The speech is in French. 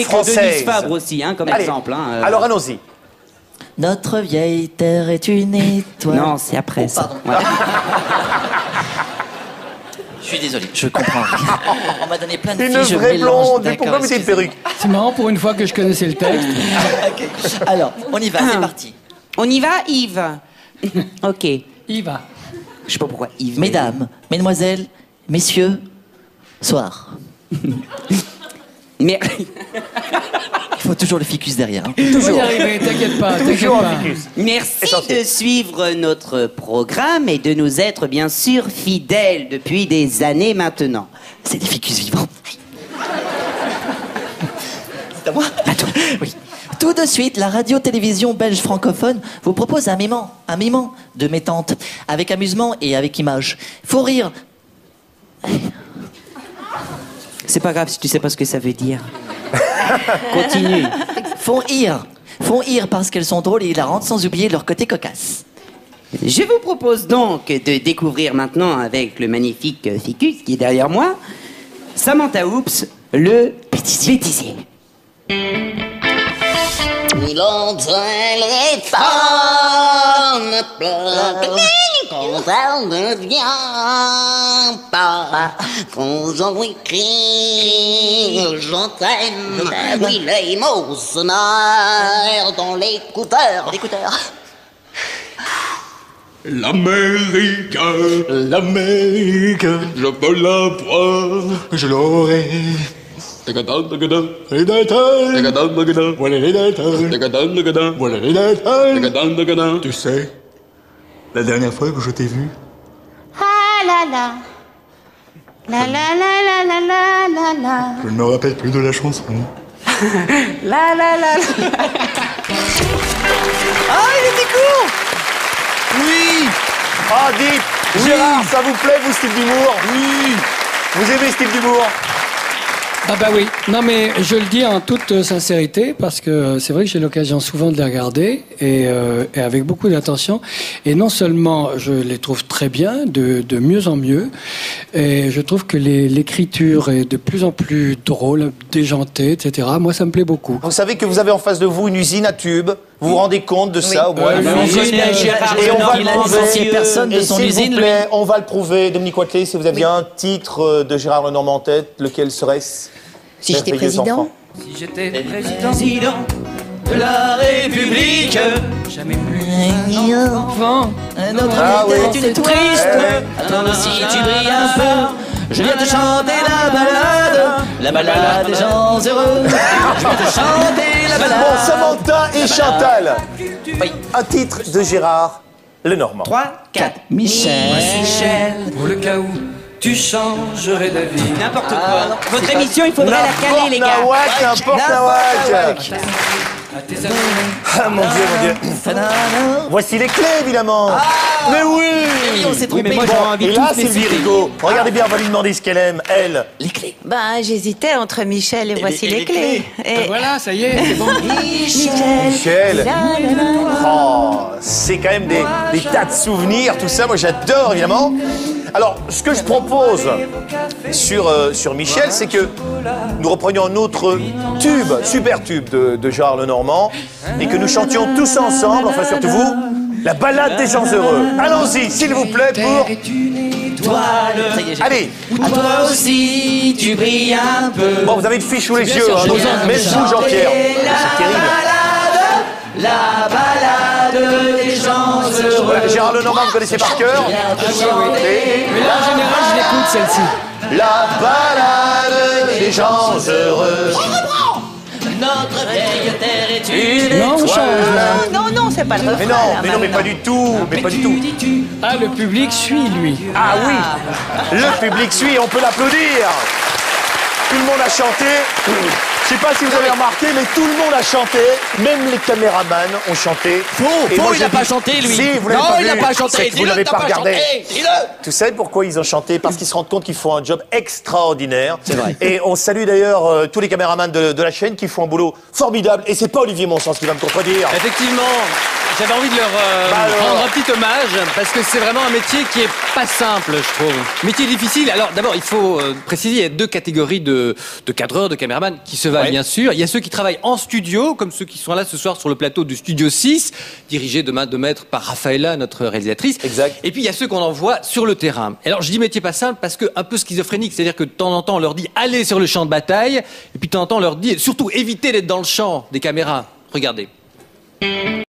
Et que Denise Fabre aussi, hein, comme exemple. Hein, Alors allons-y. Notre vieille terre est une étoile. Non, c'est après ça. Ouais. Je suis désolé, je comprends. On m'a donné plein de Une filles, je vraie mélange. blonde. D'accord, Pourquoi vous mettez une perruque? C'est marrant pour une fois que je connaissais le texte. Ok. Alors, on y va, c'est parti. On y va, Yves. Ok. Il va. Je sais pas pourquoi Yves. Mesdames, mesdemoiselles, messieurs, soir. Mais... Il faut toujours le ficus derrière. Hein. On va y arriver, t'inquiète pas, t'inquiète Toujours pas. un ficus. Merci de suivre notre programme et de nous être bien sûr fidèles depuis des années maintenant. C'est des ficus vivants. C'est à moi? À toi. Oui. Tout de suite, la radio-télévision belge francophone vous propose un mimant de mes tantes, avec amusement et avec image. Faut rire. C'est pas grave si tu sais pas ce que ça veut dire. Continue. Font rire parce qu'elles sont drôles et hilarantes sans oublier leur côté cocasse. Je vous propose donc de découvrir maintenant avec le magnifique ficus qui est derrière moi, Samantha Oops, le bêtisier. Il entrait les femmes pleures quand elle ne vient pas. Quand j'en écris, je t'aime. Oui, les mots sonnèrent dans l'écouteur. L'Amérique, je veux la voir, je l'aurai. Tu sais, la dernière fois que je t'ai vu, Ah là là. La la la la la la la la. je ne me rappelle plus de la chanson. La la la. Ah, il était court. Oui. Ah, dites, Gérard, ça vous plaît, vous, ce type d'humour? Oui. Vous aimez ce type d'humour? Ah bah oui, non mais je le dis en toute sincérité parce que c'est vrai que j'ai l'occasion souvent de les regarder et avec beaucoup d'attention et non seulement je les trouve très bien, de mieux en mieux et je trouve que l'écriture est de plus en plus drôle, déjantée, etc. Moi ça me plaît beaucoup. Vous savez que vous avez en face de vous une usine à tubes. Vous vous rendez compte de ça au moins? Et on va le prouver. Personne de Et son s'il usine, vous plaît, on va le prouver. Dominique Watley, si vous aviez un titre de Gérard Lenormand en tête, lequel serait-ce? Si j'étais président. Si j'étais président de la République, jamais plus un enfant. Notre Ah vie oui. est une triste. Attends, si tu brilles un peu, je viens te chanter la balade des gens heureux. Je viens te chanter la balade. Bon, Samantha et Chantal. Un titre de Gérard Lenormand. 3, 4. Michel. Pour le cas où tu changerais d'avis. N'importe quoi. Votre émission, il faudrait la caler, les gars. N'importe nawak. À tes amis. Ah, mon Dieu, mon Dieu. Voici les clés, évidemment. Mais oui. On s'est trompé. mais moi, Bon, j'aurais envie et de là, tous les Sylvie citer. Rigaud. Regardez bien, on va lui demander ce qu'elle aime, elle. Les clés. Ben, j'hésitais entre Michel et voici les clés. Et Voilà, ça y est, c'est bon. Michel. Oh, c'est quand même des tas de souvenirs, tout ça. Moi, j'adore, évidemment. Alors, ce que je propose sur Michel, c'est que nous reprenions un autre tube, super tube de Gérard Lenormand, et que nous chantions tous ensemble, enfin surtout vous, la balade des gens heureux. Allons-y, s'il vous plaît, pour... Ça y est, j'ai... Allez. Toi aussi, tu brilles un peu. Bon, vous avez une fiche sous les yeux, hein, donc Jean-Pierre. même vous, Jean-Pierre. C'est terrible. La balade des gens heureux. Gérard Lenormand, vous connaissez par cœur? Mais là, en général, je l'écoute celle-ci. La balade des gens heureux. Notre vieille terre est une Non, on change là. non, c'est pas le refrain. Mais pas du tout, mais pas du tout. Ah, le public suit, lui. Ah oui, le public suit, on peut l'applaudir. Tout le monde a chanté. Je sais pas si vous avez remarqué, mais tout le monde a chanté. Même les caméramans ont chanté. Et moi, il je n'a pas dis- chanté, lui. Si, vous l'avez Non, pas il n'a vu. pas chanté. C'est que vous Dis-le, l'avez t'as pas pas regardé. chanté. Dis-le. Tu sais pourquoi ils ont chanté? Parce qu'ils se rendent compte qu'ils font un job extraordinaire. C'est vrai. Et on salue d'ailleurs tous les caméramans de la chaîne qui font un boulot formidable. Et c'est pas Olivier Monsens qui va me contredire. Effectivement. j'avais envie de leur rendre un petit hommage parce que c'est vraiment un métier qui est pas simple, je trouve. Métier difficile. Alors d'abord, il faut préciser, il y a deux catégories de cadreurs, de caméramans qui se valent bien sûr. Il y a ceux qui travaillent en studio, comme ceux qui sont là ce soir sur le plateau du Studio 6, dirigé de main de maître par Raphaëla, notre réalisatrice. Exact. Et puis il y a ceux qu'on envoie sur le terrain. Alors je dis métier pas simple parce que un peu schizophrénique, c'est-à-dire que de temps en temps on leur dit allez sur le champ de bataille, et puis de temps en temps on leur dit surtout évitez d'être dans le champ des caméras. Regardez.